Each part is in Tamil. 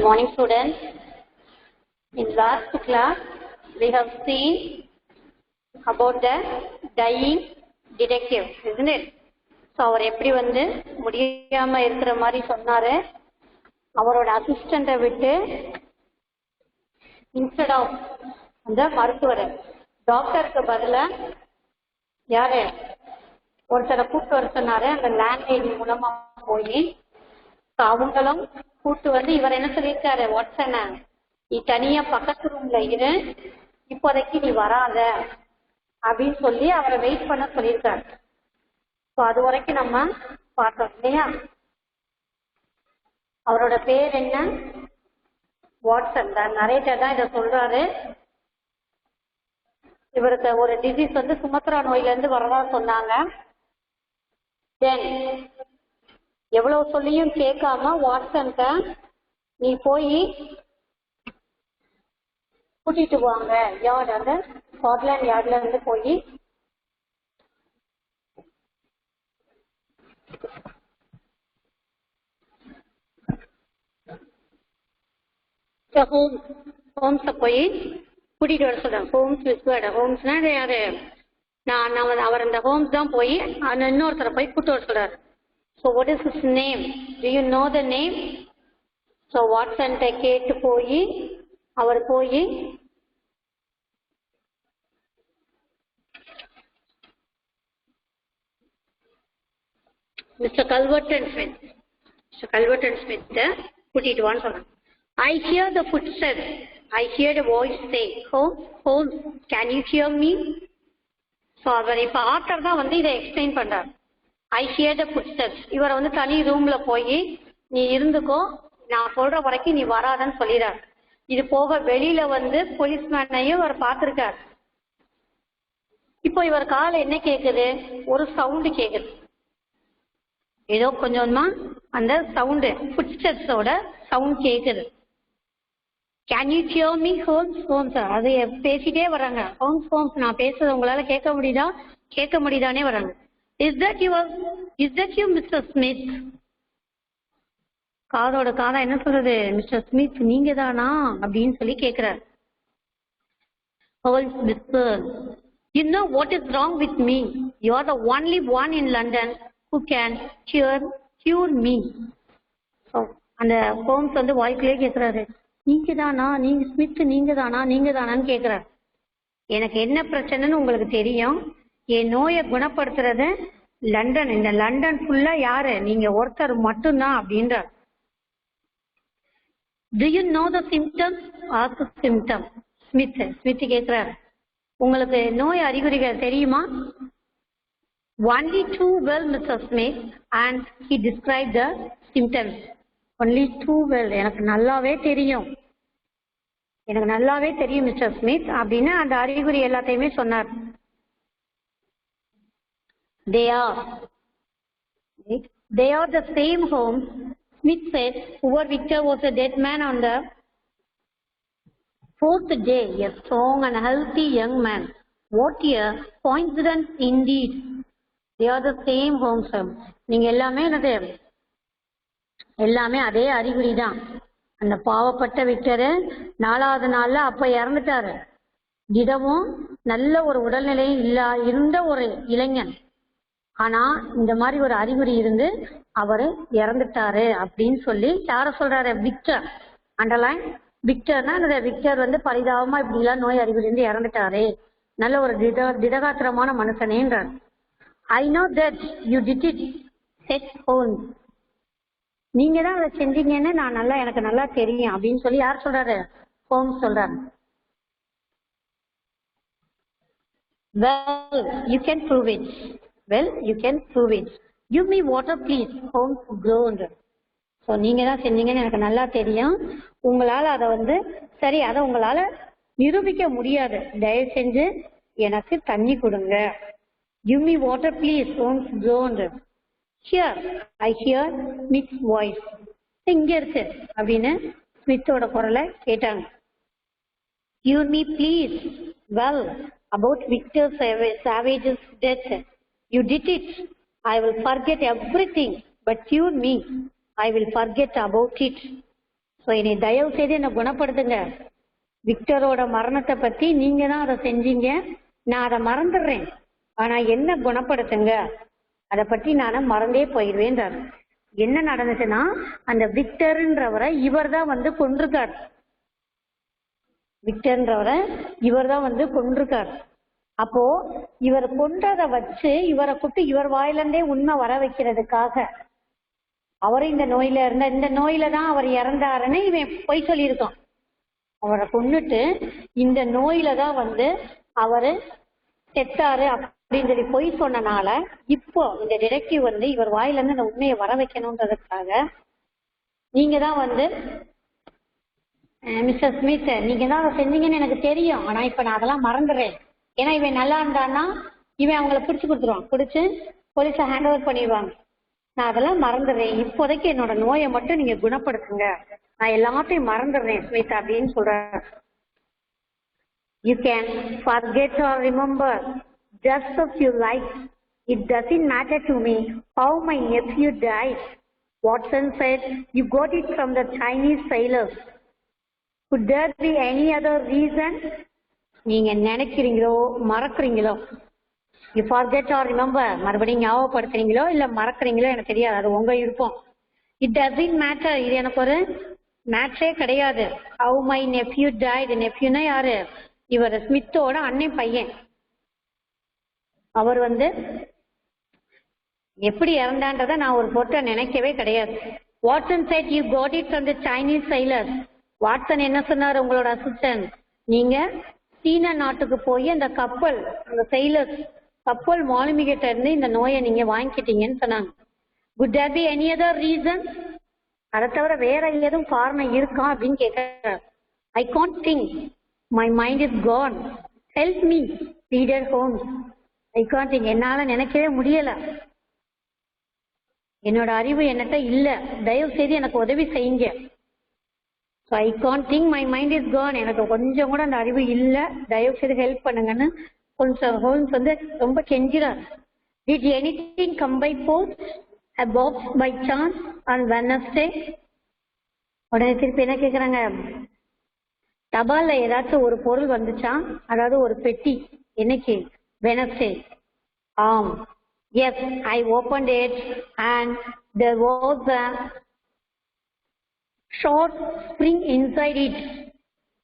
morning, students. In last class, we have seen about the dying detective, isn't it? So, அவர் எப்படி வந்து முடியாம இருக்கிற மாதிரி சொன்னாரு. அவரோட அசிஸ்டண்ட்டை விட்டு இன்ஸ்டெட் ஆஃப் அந்த மருத்துவர் டாக்டருக்கு பதிலா யாரு ஒருத்தரை கூப்பிட்டு வர சொன்னாரு. அந்த லேண்ட்லைன் மூலமா போய் அவங்களும் கூப்பிட்டு வந்து இவர் என்ன சொல்லியிருக்காரு, வாட்ஸன நீ தனியா பக்கத்து ரூம்ல இரு, இப்போதைக்கு நீ வராத அப்படின்னு சொல்லி அவரை வெயிட் பண்ண சொல்லியிருக்காரு. ஸோ அது வரைக்கும் நம்ம பார்த்தோம் இல்லையா. அவரோட பேர் என்ன, வாட்ஸன் தான். நரேட்டர் தான் இதை சொல்றாரு. இவருக்கு ஒரு டிசீஸ் வந்து சுமத்ரா நோயில இருந்து வரதா சொன்னாங்க. தென் எவ்வளவு சொல்லியும் கேட்காம வாட்ஸன்ட்ட நீ போய் கூட்டிட்டு வாங்க யார்டு, அந்த ஸ்காட்லாண்ட் யார்ட்ல இருந்து போய் ஹோம்ஸ போய் கூட்டிட்டு வர சொல்றேன். ஹோம்ஸ் விஸ்வர்டு, ஹோம்ஸ்னா யாரு, நான் அவர் அந்த ஹோம்ஸ் தான் போய் இன்னொருத்தரை போய் கூட்டு வர சொல்றாரு. So what is his name, do you know the name? So வாட்ஸன்ட்ட கேட்டு போய் அவர் போய் மிஸ்டர் கல்வர்டன் ஸ்மித் கூட்டிட்டு வான்னு சொல்றாங்க. I hear the footsteps. I hear the voice say, Holmes, can you hear me? So அவர் இப்போ ஆத்தர் தான் வந்து இதை எக்ஸ்பிளைன் பண்றார். I hear the footsteps. இவரை வந்து தனி ரூம்ல போய் நீ இருந்துக்கோ, நான் சொல்ற வரைக்கும் நீ வராதன்னு சொல்லிடார். இது போக வெளியில வந்து போலீஸ்மேனையும் அவர் பார்த்திருக்கார். இப்போ இவர் காலை என்ன கேக்குது, ஒரு சவுண்டு கேக்குது. ஏதோ கொஞ்சமா அந்த சவுண்டு ஃபுட்ஸ்டெப்ஸோட சவுண்ட் கேக்குது. Can you hear me Holmes? Holmes அது பேசிட்டே வர்றாங்க. ஹோம்ஸ் நான் பேசுறது உங்களால கேட்க முடியுதானே வர்றாங்க. Is that you mister Smith? காதா என்ன சொல்றது, மிஸ்டர் ஸ்மித் நீங்க தானா அப்படின்னு சொல்லி கேட்கிறார். Holmes whispered, you know what is wrong with me? You are the only one in London who can cure me. So அந்த ஹோம்ஸ் வந்து வாய்க்குள்ளே கேட்கிறாரு, நீங்க ஸ்மித் நீங்க தானான்னு கேட்கிறார். எனக்கு என்ன பிரச்சனைன்னு உங்களுக்கு தெரியும். என் நோயை குணப்படுத்துறது இந்த லண்டன் ஃபுல்லா யாரு, நீங்க ஒருத்தர் மட்டும்தான் அப்படின்றார். Do you know the symptoms? Ask symptom. Smith கேட்கிறார், உங்களுக்கு நோய் அறிகுறிகள் தெரியுமா? Only too well, Mr. Smith, and he described the symptoms. Only too well, எனக்கு நல்லாவே தெரியும் மிஸ்டர் ஸ்மித் அப்படின்னு அந்த அறிகுறி எல்லாத்தையுமே சொன்னார். They are the same home. Smith said, poor Victor was a dead man on the fourth day, a strong and healthy young man. What a coincidence indeed. They are the same homes. நீங்க எல்லாமே அதே அறிகுறி தான். அந்த பாவப்பட்ட விக்டரு 4வது நாள்ல அப்ப இறந்துட்டாரு. திடமும் நல்ல ஒரு உடல்நிலை இருந்த ஒரு இளைஞன். ஆனா இந்த மாதிரி ஒரு அறிகுறி இருந்து அவரு இறந்துட்டாரு அப்படின்னு சொல்லி யார சொல்றாரு, விக்டர். அண்டர்லைன் விக்டர்னா விக்டர் வந்து பரிதாபமா இப்படி எல்லாம் நோய் அறிகுறி இருந்து இறந்துட்டாரு, நல்ல ஒரு திடகாத்திரமான மனுஷனேன்றார். I know that you did it, said Holmes. நீங்க தான் அதை செஞ்சீங்கன்னு எனக்கு நல்லா தெரியும் அப்படின்னு சொல்லி யார் சொல்றாரு, ஹோம்ஸ் சொல்றாரு. Well, you can prove it. Give me water, please. Holmes groaned. So நீங்க தான் செஞ்சீங்கன்னு எனக்கு நல்லா தெரியும். உங்களால அதை உங்களால நிரூபிக்க முடியாது. தயவு செஞ்சு எனக்கு தண்ணி கொடுங்க. Give me water, please. Holmes groaned. Here, I hear Smith's voice. இங்க இருக்கு அப்படின்னு ஸ்மித்தோட குரலை கேட்டாங்க. Cure me, please. Well, about Victor Savage's death. You did it. I will forget everything, but cure me. I will forget about it. So என்னை தயவு செய்து என்னை குணப்படுத்துங்க. விக்டரோட மரணத்தை பத்தி நீங்க தான் அதை செஞ்சீங்க, நான் அதை மறந்துடுறேன், ஆனா என்ன குணப்படுத்துங்க, அதை பத்தி நான் மறந்தே போயிடுவேன்றார். என்ன நடந்துச்சுன்னா அந்த விக்டர்ன்றவரை இவர் தான் வந்து கொன்றிருக்கார். விக்டர்ன்றவரை இவர் தான் வந்து கொன்றிருக்கார். அப்போ இவர் கொன்றதை வச்சு இவரை கூப்பிட்டு இவர் வாயிலிருந்தே உண்மை வர வைக்கிறதுக்காக அவரை இந்த நோயில இருந்த இந்த நோயில தான் அவர் இறந்தாருன்னு இவன் பொய் சொல்லியிருக்கான். அவரை கொன்னுட்டு இந்த நோயில தான் வந்து அவரு செத்தாரு அப்படின்னு சொல்லி பொய் சொன்னனால இப்போ இந்த டிடெக்டிவ் வந்து இவர் வாயில இருந்து அந்த உண்மையை வர வைக்கணும்ன்றதுக்காக நீங்க தான் வந்து மிஸ்டர் ஸ்மித் நீங்க தான் அதை செஞ்சீங்கன்னு எனக்கு தெரியும், ஆனா இப்ப நான் அதெல்லாம் மறந்துடுறேன். ஏன்னா இவன் நல்லா இருந்தான்னா இவன் அவங்கள பிடிச்சு கொடுத்துருவான், பிடிச்சு போலீஸை ஹேண்ட் ஓவர் பண்ணிடுவாங்க. நான் அதெல்லாம் மறந்துடுறேன், இப்போதைக்கு என்னோட நோயை மட்டும் நீங்க குணப்படுத்துங்க, நான் எல்லாத்தையும் மறந்துடுறேன் ஸ்மித் அப்படின்னு சொல்றேன். You can forget or remember just as you like. It doesn't matter to me how my nephew died. Watson said, you got it from the Chinese sailors. Could there be any other reason? நீங்க நினைக்கிறீங்களோ மறக்கிறீங்களோ, you forget or remember, மறுபடியும் ஞாபகப்படுத்துறீங்களோ இல்ல மறக்கிறீங்களோ எனக்கு தெரியாது, அது உங்க விருப்பம். It doesn't matter, இது எனக்கு ஒரு மேட்ரே கிடையாது. How my nephew died. நெப்யூனா யாரு? இவர் ஸ்மித்தோட அண்ணன் பையன். அவர் வந்து எப்படி இறந்தான்றத நான் ஒரு பொருட்டை நினைக்கவே கிடையாது. Watson said you got it from the Chinese sailors. Watson என்ன சொன்னார், உங்களோட அசிஸ்டன்ட், நீங்க சீன நாட்டுக்கு போய் அந்த கப்பல் அந்த sailors கப்பல் மாலுமிகிட்ட இருந்து இந்த நோயை நீங்க வாங்கிக்கிட்டீங்கன்னு சொன்னாங்க. Would there be any other reason? அதை தவிர வேற எதுவும் காரணம் இருக்கா அப்படின்னு கேட்கிறார். I can't think. My mind is gone. Help me, pleaded Holmes. I can't think. என்னால நினைக்கவே முடியல, என்னோட அறிவு என்னட்ட இல்ல, தயவு செய்து எனக்கு உதவி செய்யுங்க. So I can't think, my mind is gone. எனக்கு கொஞ்சம் கூட அந்த அறிவு இல்ல, தயவு செய்து ஹெல்ப் பண்ணுங்கன்னு கொஞ்சம் ஹோல்ம்ஸ் வந்து ரொம்ப கெஞ்சிறார். Did anything come by post? A box by chance on Wednesday? உடனே திருப்பி என்ன கேக்குறாங்க, தபால்ல ஏதாச்சும் ஒரு பொருள் வந்துச்சா, அதாவது ஒரு பெட்டி, என்னைக்கு? வெனஸ்டே. ஆம். Yes, I opened it and there was a short spring inside it.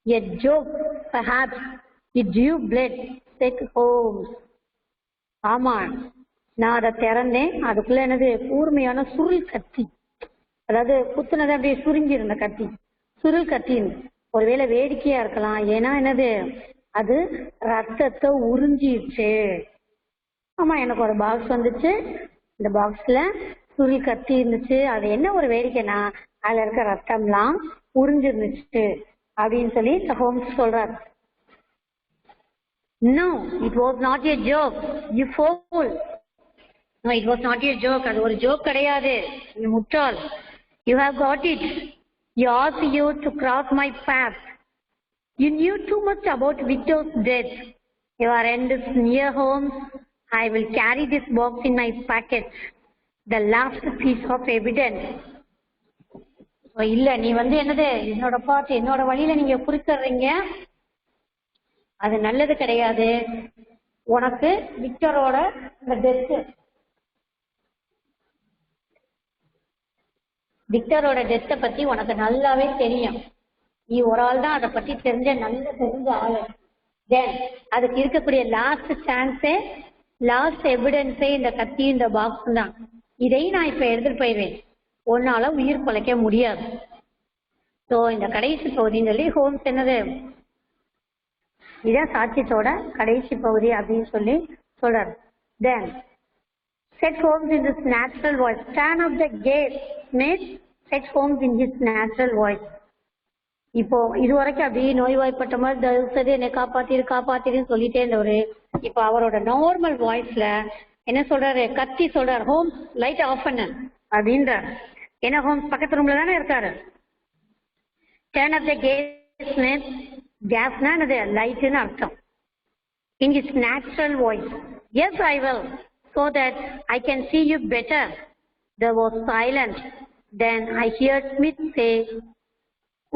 A joke, perhaps. It drew blood, said Holmes. ஆமா, நான் அதை திறந்தேன், அதுக்குள்ள என்னது கூர்மையான சுருள் கத்தி, அதாவது குத்துனது அப்படியே சுருங்கி இருந்த கத்தி, சுருள் கத்தி. ஒருவேளை வேடிக்கையா இருக்கலாம், ஏன்னா என்னது அது ரத்தத்தை உறிஞ்சிடுச்சு. ஆமா, எனக்கு ஒரு பாக்ஸ் வந்துச்சு, இந்த பாக்ஸ்ல சுருள் கத்தி இருந்துச்சு, அது என்ன ஒரு வேடிக்கைனா அதுல இருக்க ரத்தம்லாம் உறிஞ்சிருந்துச்சு அப்படின்னு சொல்லி ஹோம்ஸ் சொல்றாரு. No, it was not a joke, you fool. No, it was not a joke. அது ஒரு ஜோக் கிடையாது, நீ முட்டாள். You have got it. You asked you to cross my path. You knew too much about Victor's death. Your end is near home. I will carry this box in my pocket. The last piece of evidence. இல்ல, நீ வந்து என்னது என்னோட பாட்டு என்னோட வழியில நீங்க குறிக்கிறீங்க, அது நல்லது கிடையாது. உனக்கு விக்டரோட இந்த டெத், விக்டரோட டெத்தை பத்தி உனக்கு நல்லாவே தெரியும், நீ ஒரு ஆள் தான் அதை பத்தி தெரிஞ்ச ஆளு. தென் அதுக்கு இருக்கக்கூடிய லாஸ்ட் சான்ஸே லாஸ்ட் எவிடன்ஸே இந்த கத்தி இந்த பாக்ஸ் தான். இதையும் நான் இப்ப எடுத்துட்டு போயிடுவேன், ஒன்னால உயிர் பழைக்க முடியாது. ஸோ இந்த கடைசி பகுதின்னு சொல்லி ஹோம்ஸ் என்னது, இதான் சாட்சியத்தோட கடைசி பகுதி அப்படின்னு சொல்லி சொல்றாரு. Then said Holmes in his natural voice, turn up the gate, Smith, said Holmes in his natural voice. இப்போ இதுவரைக்கும் அப்படியே நோய்வாய்ப்பட்ட மாதிரி தயவு செய்து என்னை காப்பாத்திருன்னு சொல்லிட்டே இருந்தவரு இப்போ அவரோட நார்மல் வாய்ஸ்ல என்ன சொல்றாரு, கத்தி சொல்றாரு, ஹோம்ஸ் லைட் ஆஃப் பண்ணு அப்படின்றாரு. ஏன்னா ஹோம்ஸ் பக்கத்து ரூம்ல தானே இருக்காரு. Turn up the gas Smith, கேஸ்னா என்னது லைட்னு அர்த்தம். In his natural voice, yes I will, so that I can see you better. There was silence. Then I heard Smith say,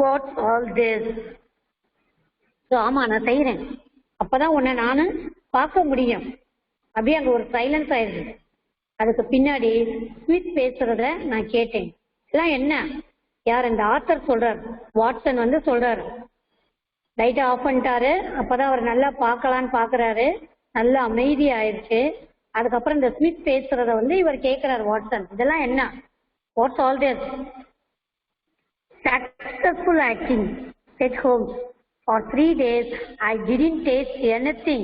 What's all this? So ஆமாம் நான் செய்கிறேன், அப்போதான் உன்னை நான் பார்க்க முடியும். அப்படியே அங்கே ஒரு சைலன்ஸ் ஆயிடுது. அதுக்கு பின்னாடி ஸ்மித் பேசுறத நான் கேட்டேன். இதெல்லாம் என்ன? யார்? இந்த ஆத்தர் சொல்றாரு, வாட்சன் வந்து சொல்றாரு. லைட்டை ஆஃப் பண்ணிட்டாரு. அப்போதான் அவர் நல்லா பார்க்கலான்னு பார்க்குறாரு. நல்லா அமைதி ஆயிடுச்சு. அதுக்கப்புறம் இந்த ஸ்மித் பேசுறத வந்து இவர் கேட்கிறார் வாட்சன். இதெல்லாம் என்ன? Watts all this? Successful acting, said Holmes. For 3 days, I didn't taste anything,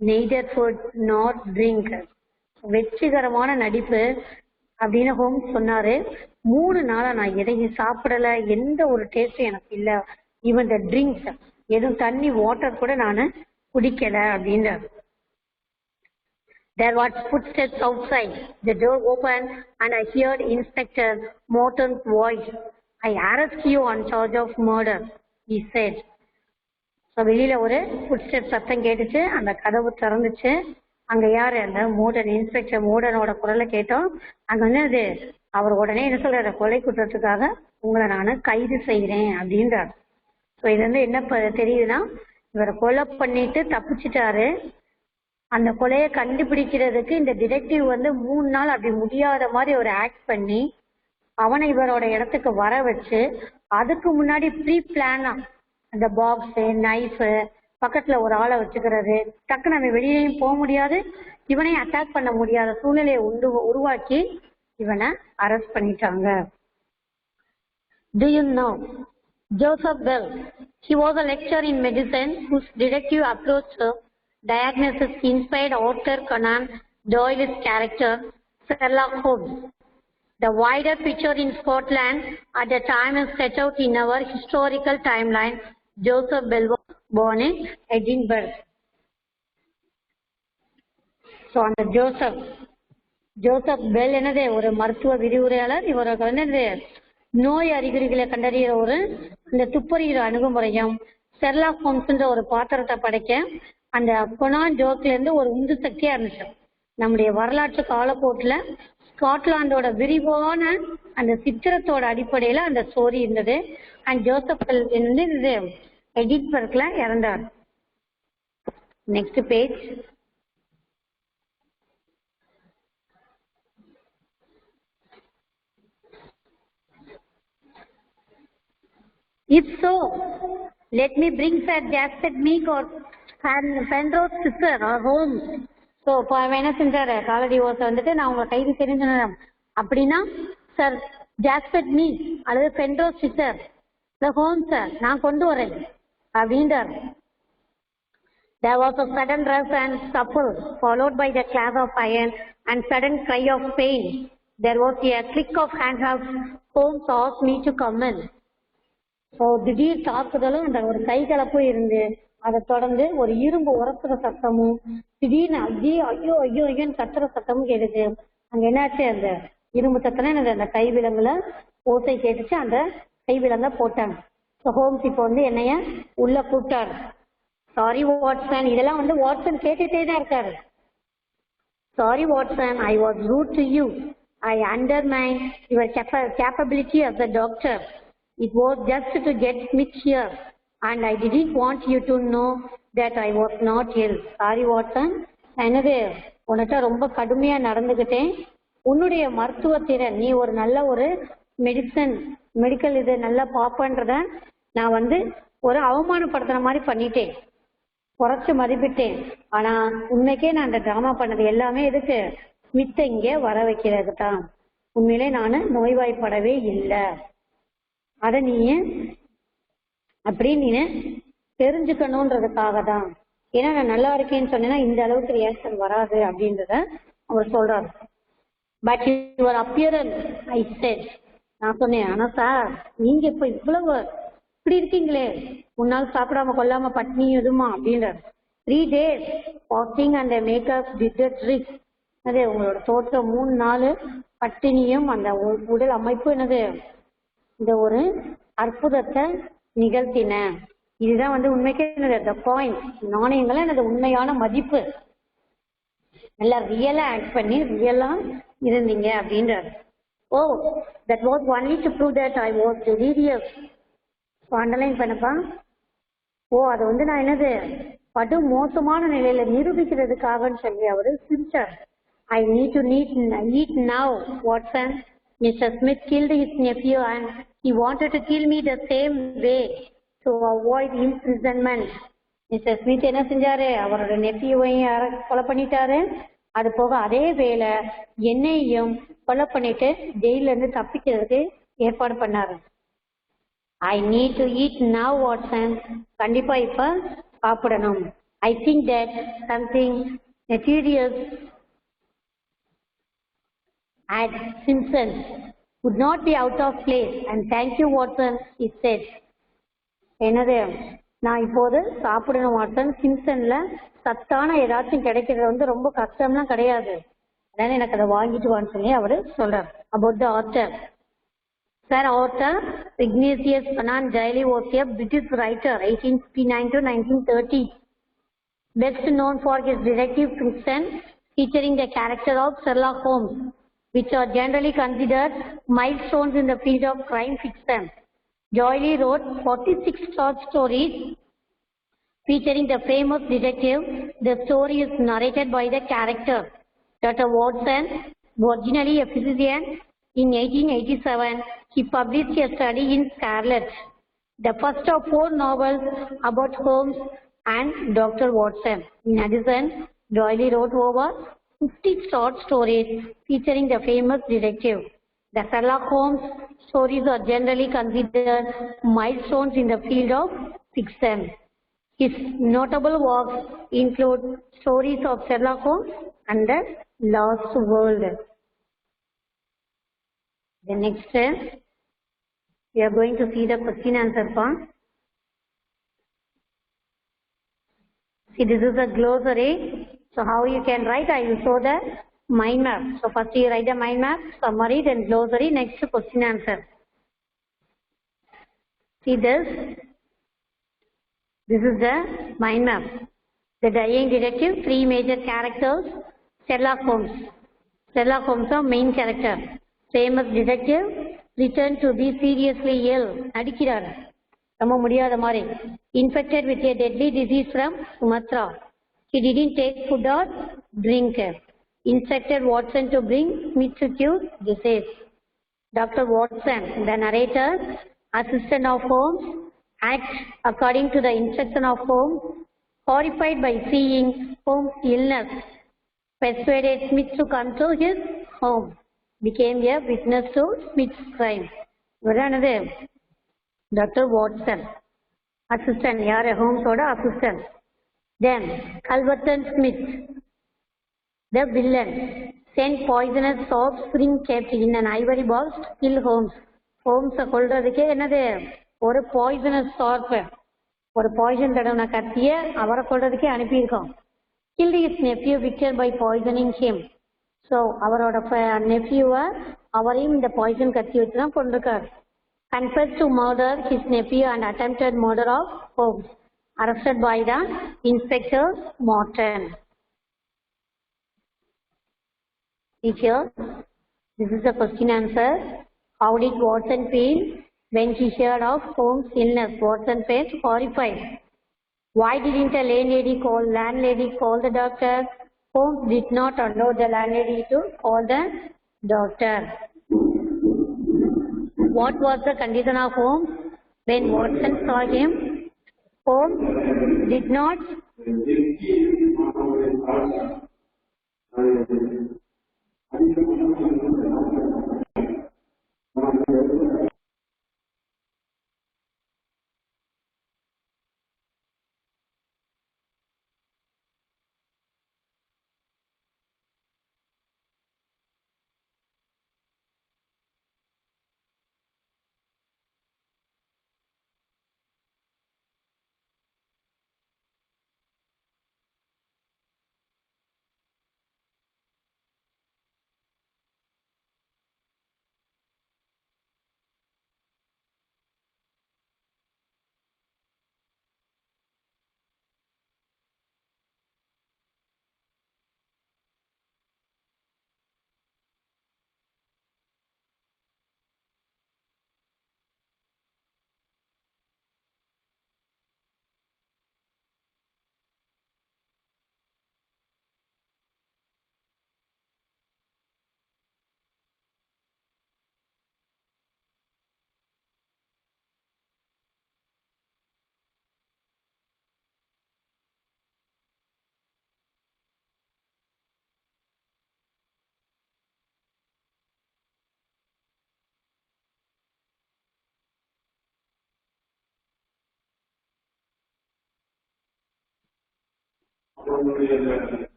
neither food nor drink. வெற்றிகரமான நடிப்பு அப்படின்னு ஹோம்ஸ் சொன்னாரு. 3 நாளா நான் எதையும் சாப்பிடல, எந்த ஒரு டேஸ்டும் எனக்கு இல்லை. ஈவன் த ட்ரிங்க்ஸ், எதுவும் தண்ணி வாட்டர் கூட நான் குடிக்கல அப்படின்றார். There was footsteps outside. The door opened and I heard Inspector Morton's voice. I arrest you on charge of murder, he said. So வெளியில் ஒரு ஃபுட்ஸ்டெப் சத்தம் கேட்டுச்சு. அந்த கதவு திறந்துச்சு. அங்கே யார்? அந்த மோர்டன், இன்ஸ்பெக்டர் மோர்டனோட குரலை கேட்டோம். அங்கே வந்து அது அவர் உடனே என்ன சொல்கிறார்? கொலை குற்றத்துக்காக உங்களை நான் கைது செய்கிறேன் அப்படின்றார். ஸோ இது வந்து என்ன தெரியுதுன்னா, இவரை கொலை பண்ணிட்டு தப்பிச்சிட்டாரு. அந்த கொலையை கண்டுபிடிக்கிறதுக்கு இந்த டிடெக்டிவ் வந்து 3 நாள் அப்படி முடியாத மாதிரி ஒரு ஆக்ட் பண்ணி அவனை இவரோட இடத்துக்கு வர வச்சு, அதுக்கு முன்னாடி ப்ரீ பிளானா அந்த பாக்ஸு, நைஃபு, பக்கத்தில் ஒரு ஆளை வச்சுக்கிறது, டக்குன்னு அவன் வெளியேயும் போக முடியாது, இவனையும் அட்டாக் பண்ண முடியாத சூழ்நிலையை உருவாக்கி இவனை அரெஸ்ட் பண்ணிட்டாங்க. Do you know Joseph Bell? He was a lecturer in medicine whose detective approach to diagnosis inspired Arthur Conan Doyle's character Sherlock Holmes. The wider picture in Scotland at the time is set out in our historical timeline. Joseph Bell was born in Edinburgh. So அந்த ஜோசப் பெல் என்னது? ஒரு மருத்துவ விரிவுரையாளர். இவருக்கு வந்து நோய் அறிகுறிகளை கண்டறிகிற ஒரு அந்த துப்பறிகிற அணுகுமுறையும், ஷெர்லாக் ஹோம்ஸ்ன்ற ஒரு பாத்திரத்தை படைக்க அந்த கொனான் டோக்லேருந்து ஒரு உந்து சக்தியாக இருந்துச்சு. நம்முடைய வரலாற்று காலப்போட்டில் ஸ்காட்லாண்டோட விரிவான அந்த சித்திரத்தோட அடிப்படையில் அந்த ஸ்டோரி இருந்தது. அண்ட் ஜோசப் பெல் வந்து இது எடின்பர்க்ல இறந்தார். Next page. If so, let me bring Sir Jasper Meek or Penrose sister or Holmes. So இப்போ அவன் என்ன செஞ்சார்? காலடி ஓசை வந்துட்டு நான் உங்களை கைது தெரிஞ்சுனேன் அப்படின்னா சார் ஜாஸ்பர் மீக் அல்லது பென்ரோஸ் சிஸ்டர் இல்லை ஹோம்ஸ் சார் நான் கொண்டு வரேன் அப்படின்றார். There was a sudden rush and scuffle followed by the clash of iron and sudden cry of pain. There was a click of handcuffs. Holmes asked me to come in. So திடீர் தாக்குதலும் அந்த ஒரு கைகலப்பும் இருந்து அதை தொடர்ந்து ஒரு இரும்பு உரசுற சத்தமும் திடீர்னு ஐயோ ஐயோன்னு கத்துற சத்தமும் கேட்டுச்சு. அங்கே என்னாச்சு? அந்த இரும்பு சத்தம் எனக்கு அந்த கை விலங்குல ஓசை கேட்டுச்சு. அந்த கை விலங்க போட்டாங்க. ஸோ ஹோம்ஸ் இப்போ வந்து என்னைய உள்ள கூப்பிட்டார். சாரி வாட்சன், இதெல்லாம் வந்து வாட்சன் கேட்டுட்டே தான் இருக்காரு. Sorry Watson, I was rude to you. I undermine your capability as a doctor. It was just to get Smith here. And I didn't want you to know that I was not ill. Sorry Watson, என்னது உன்கிட்ட ரொம்ப கடுமையாக நடந்துக்கிட்டேன். உன்னுடைய மருத்துவத்திறன், நீ ஒரு நல்ல ஒரு மெடிக்கல் இது நல்லா பார்ப்பன்றத நான் வந்து ஒரு அவமானப்படுத்துற மாதிரி பண்ணிட்டேன், குறைச்சி மதிப்பிட்டேன். ஆனால் உண்மைக்கே நான் அந்த ட்ராமா பண்ணது எல்லாமே எதுக்கு? ஸ்மித்தை இங்கே வர வைக்கிறதுக்கு தான். உண்மையிலே நான் நோய்வாய்ப்படவே இல்லை. அதை நீ அப்படின்னு நீ தெரிஞ்சுக்கணுன்றதுக்காக தான். ஏன்னா நான் நல்லா இருக்கேன்னு சொன்னேன்னா இந்த அளவுக்கு ரியாக்ஷன் வராது அப்படின்றத அவர் சொல்றாரு. But your appearance, I set, நான் சொன்னேன், ஆனா சார் நீங்க இப்ப இவ்வளவு இப்படி இருக்கீங்களே, 3 நாள் சாப்பிடாம கொல்லாம பட்னி எதுமா அப்படின்றார். 3 days walking and makeup did the trick. அது உங்களோட தோற்றம் 3 நாள் பட்டினியும் அந்த உடல் அமைப்பு என்னது இந்த ஒரு அற்புதத்தை நிகழ்த்தின. இதுதான் வந்து உண்மைக்கே த பாயிண்ட். நாணயங்கள் எனது உண்மையான மதிப்பு. நல்லா ரியலா ஆக்ட் பண்ணி ரியலா இருந்தீங்க அப்படின்றார். Oh, that was only to prove that I was delirious. Underline பண்ணப்பா. ஓ அது வந்து நான் என்னது படு மோசமான நிலையில நிரூபிக்கிறதுக்காகன்னு சொல்லி அவரு சிரிச்சார். I need to eat now, Watson. Mr. Smith killed his nephew and he wanted to kill me the same way to avoid imprisonment. Mister Smith என்ன செஞ்சாரு, அவரோட நெப்பியூவையும் கொலை பண்ணிட்டாரு. அது போக அதே வேளை என்னையும் கொலை பண்ணிட்டு ஜெயில இருந்து தப்பிக்கிறதுக்கு ஏற்பாடு பண்ணாரு. I need to eat now Watson. கண்டிப்பா இப்ப சாப்பிடணும். I think that something nefarious at Simpson would not be out of place and thank you Watson, he said. என்னது, நான் இப்போது சாப்பிடணும் வாட்சன். சிம்சன்ல சத்தான ஏதாச்சும் கிடைக்கிறது வந்து ரொம்ப கஷ்டம்லாம் கிடையாது, அதனால எனக்கு அதை வாங்கிட்டு வான்னு சொல்லி அவரு சொல்றார். about the author. Sir Arthur Ignatius Conan Doyle was a British writer, 1859 to 1930, best known for his detective fiction featuring the character of Sherlock Holmes, which are generally considered milestones in the field of crime fiction. Doyle wrote 46 short stories featuring the famous detective. The story is narrated by the character Dr. Watson, originally a physician. In 1887, he published a study in Scarlet, the first of 4 novels about Holmes and Dr. Watson. In addition, Doyle wrote over 50 short stories featuring the famous detective. The Sherlock Holmes stories are generally considered milestones in the field of fiction. His notable works include stories of Sherlock Holmes and the Lost World. The next, we are going to see the question answer part. See, this is a glossary. So how you can write, I will show the mind map. So first you write the mind map, summary, then glossary, next question answer. See this. This is the mind map. The dying detective, 3 major characters. Sherlock Holmes. Sherlock Holmes is main character. Famous detective, returned to be seriously ill. அடிக்கிறார் ரொம்ப முடியாத மாதிரி. Infected with a deadly disease from Sumatra. He didn't take food or drink. Instructed Watson to bring Smith to cure disease. Dr. Watson, the narrator, assistant of Holmes, acts according to the instruction of Holmes. Horrified by seeing Holmes' illness, persuaded Smith to come to his home. Became a witness to Smith's crime. இவரானது டாக்டர் வாட்சன், அசிஸ்டன்ட். யார்? ஹோம்ஸோட assistant. Then Culverton Smith, the villain, sent poisonous soap spring kept in an ivory box to kill Holmes. ஹோம்ஸை கொல்றதுக்கே என்னது ஒரு பாய்சனஸ் சார்ப், ஒரு பாய்சன் தடவை கத்திய அவரை கொல்றதுக்கே அனுப்பியிருக்கோம். killed his nephew Victor by poisoning him. So அவரோட நெஃப்யூவை அவரையும் இந்த பாய்சன் கத்தி வச்சு தான் கொண்டிருக்காரு. confessed to murder his nephew and attempted murder of Holmes. Arrested by the Inspector Morton. Here, this is the question answer. How did Watson feel when he heard of Holmes' illness? Watson felt horrified. Why didn't the landlady call the doctor? Holmes did not allow the landlady to call the doctor. What was the condition of Holmes when Watson saw him? Holmes did not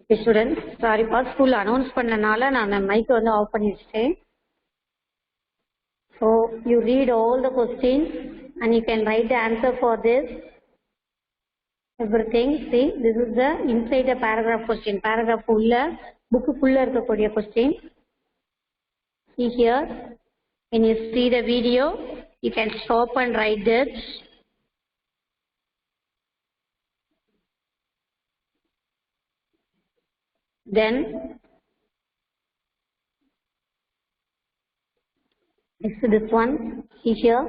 Okay, students, sorry for school announce பண்ணனால நான் mic வந்து off பண்ணி வச்சிட்டேன். So you read all the questions and you can write the answer for this. Everything. See, this is the inside the paragraph question. Paragraph உள்ள book உள்ள இருக்கக்கூடிய question. See here, when you see the video, you can stop and write this. Then next this one, see here,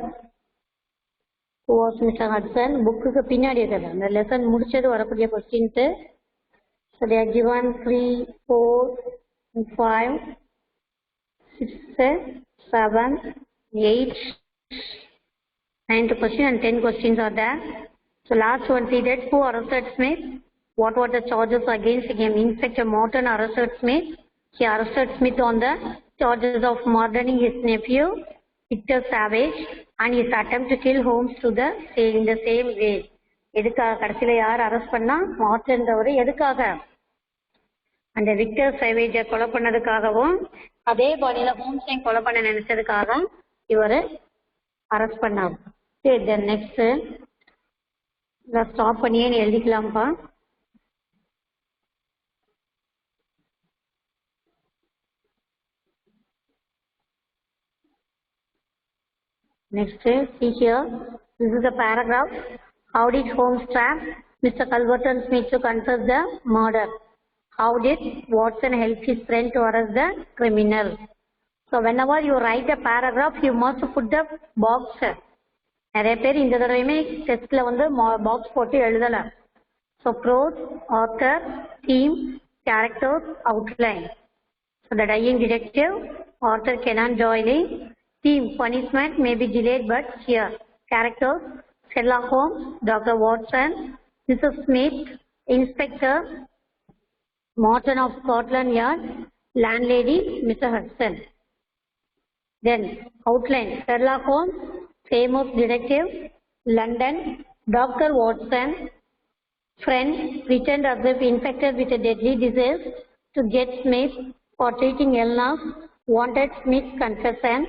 who was Mr. Hudson, book க்கு பின்னாடி இருக்குல அந்த lesson முடிச்சது வரக்கூடிய questions. So they are given 3, 4, 5, 6, 7, 8, 9 question and 10 questions are there. So last one, see that who arrested Smith? What were the charges against him? Inspector Morton arrested Smith. He arrested Smith on the charges of murdering his nephew, Victor Savage, and his attempt to kill Holmes in the same way. எதுக்காக கடைசியில யார் அரெஸ்ட் பண்ணா? மார்டன்றவர். எதுக்காக? அந்த விக்டர் சேவேஜை கொலை பண்ணதுக்காகவும் அதே பாடியில ஹோம்ஸையும் கொலை பண்ண நினைச்சதுக்காக இவர் அரெஸ்ட் பண்ணார். சரி, தென் நெக்ஸ்ட் ஸ்டாப் பண்ணியே நீ எழுதிக்கலாம்ப்பா. Next, see here, this is the paragraph. How did Holmes trap Mr. Culverton Smith to confess the murder? How did Watson help his friend to arrest the criminal? So whenever you write a paragraph, you must put the box. நிறைய பேர் இந்த தடவையுமே டெஸ்ட்ல வந்து பாக்ஸ் போட்டு எழுதல. So prose, author, theme, characters, outline. So the dying detective, author Conan Doyle. Theme, punishment may be delayed but here. Characters, Sherlock Holmes, Dr. Watson, Mrs. Smith, Inspector Morton of Scotland Yard, landlady, Mr. Hudson. Then outline, Sherlock Holmes, famous detective, London, Dr. Watson, friend, pretend as if infected with a deadly disease to get Smith for treating illness, wanted Smith's confession.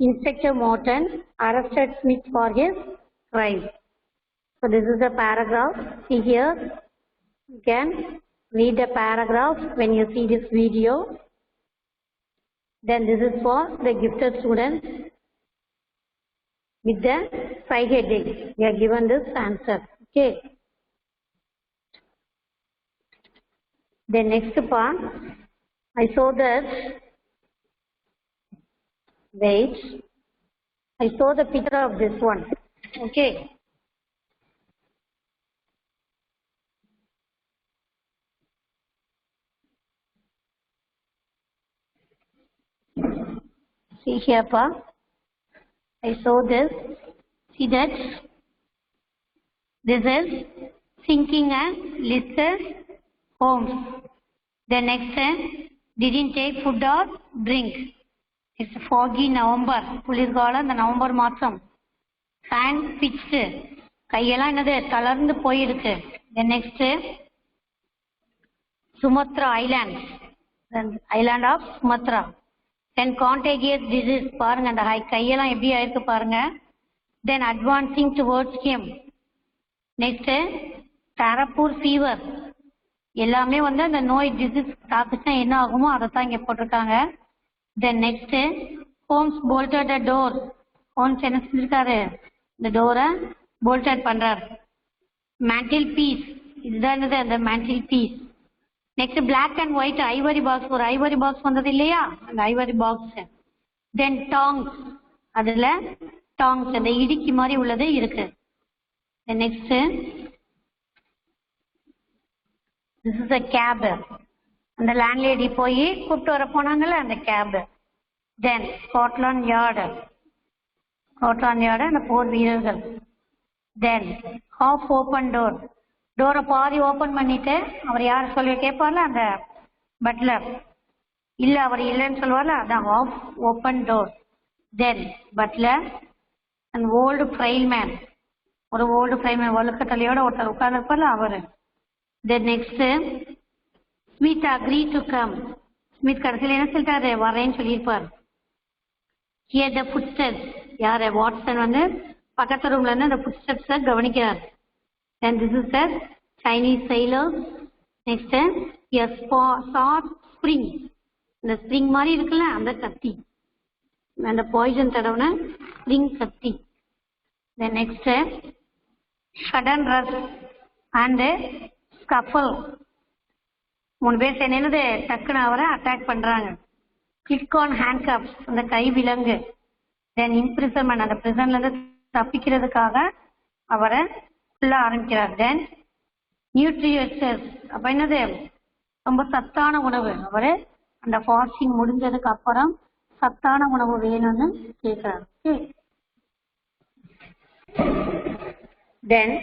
Inspector Morton arrested Smith for his crime. So this is the paragraph. See here, you can read the paragraph when you see this video. Then this is for the gifted students with the side heading. We are given this answer. Okay. The next part, I saw that. Wait, I saw the picture of this one. Okay. See here, pa. I saw this. See that? This is thinking and listed Holmes. The next, didn't take food or drink. It's foggy November. குளிர்காலம் இந்த நவம்பர் மாசம். Sand pitched. கையெல்லாம் என்னது தளர்ந்து போயிருக்கு. Then next, Sumatra Island. Then island of Sumatra. Then contagious disease, பாருங்க அந்த கையெல்லாம் எப்படி ஆயிருக்கு பாருங்க. Then advancing towards him. Next Tarapur fever, எல்லாமே வந்து அந்த நோய் டிசீஸ் தாக்குச்சா என்ன ஆகுமோ அதை தான் இங்கே போட்டிருக்காங்க. Then next Holmes bolted the door. Holmes என்ன செஞ்சிருக்காரு, இந்த டோரை bolted பண்றாரு. Mantel piece, இதுதான் என்னது அந்த mantel piece. Next black and white ivory box, ஒரு ivory box வந்தது இல்லையா, அந்த ivory box. Then tongs, அதுல tongs அந்த இடுக்கி மாதிரி உள்ளது இருக்கு. Then next this is a cab, அந்த landlady போய் கூப்பிட்டு வர போனாங்கல்ல அந்த cab. Then Scotland Yard, Scotland Yard அந்த போர் வீரர்கள். Then half open door, டோரை பாதி ஓப்பன் பண்ணிட்டு அவர் யார் சொல்லி கேட்பார்ல அந்த பட்லர், இல்லை அவர் இல்லைன்னு சொல்லுவார்ல அதான் half open door. Then butler and old frail man, ஒரு ஓல்டு ஃப்ரைல் மேன் வழுக்கத்தலையோட ஒருத்தர் உட்கார்ந்துருப்பார்ல அவர். Then next Smith agree to come, Smith கடைசியில் என்ன சொல்லிட்டாரு, வரேன்னு சொல்லியிருப்பார். ஹியர் த ஃபுட் ஸ்டெப்ஸ், யார் வாட்சன் வந்து பக்கத்து ரூம்ல இருந்து அந்த ஃபுட் ஸ்டெப்ஸை கவனிக்கிறார். And this is the Chinese sailor. Next a short spring, இந்த ஸ்ப்ரிங் மாதிரி இருக்குல்ல அந்த கத்தி, அந்த பாய்சன் தடவுன ஸ்ப்ரிங் கத்தி. Then next sudden rush and scuffle, 3 பேர் சேர்ந்து டக்குன்னு அவரை அட்டாக் பண்றாங்க. Click on handcuffs, அந்த கை விலங்கு. Then imprisonment, அந்த பிரிசன்ல இருந்து தப்பிக்கிறதுக்காக அவரை ஆரம்பிக்கிறார். தென் நியூட்ரிஷஸ், அப்ப என்னது ரொம்ப சத்தான உணவு, அவரு அந்த ஃபாஸ்டிங் முடிஞ்சதுக்கு அப்புறம் சத்தான உணவு வேணும்னு கேட்கிறார். தென்